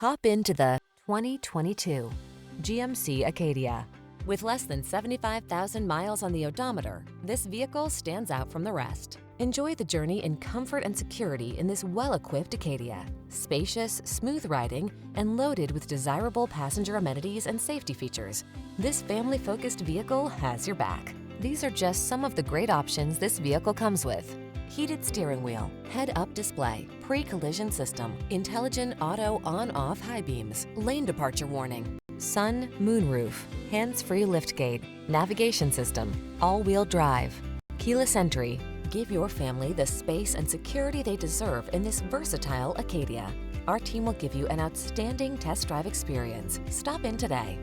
Hop into the 2022 GMC Acadia. With less than 75,000 miles on the odometer, this vehicle stands out from the rest. Enjoy the journey in comfort and security in this well-equipped Acadia. Spacious, smooth riding, and loaded with desirable passenger amenities and safety features, this family-focused vehicle has your back. These are just some of the great options this vehicle comes with: heated steering wheel, head-up display, pre-collision system, intelligent auto on-off high beams, lane departure warning, sun, moonroof, hands-free liftgate, navigation system, all-wheel drive, keyless entry. Give your family the space and security they deserve in this versatile Acadia. Our team will give you an outstanding test drive experience. Stop in today.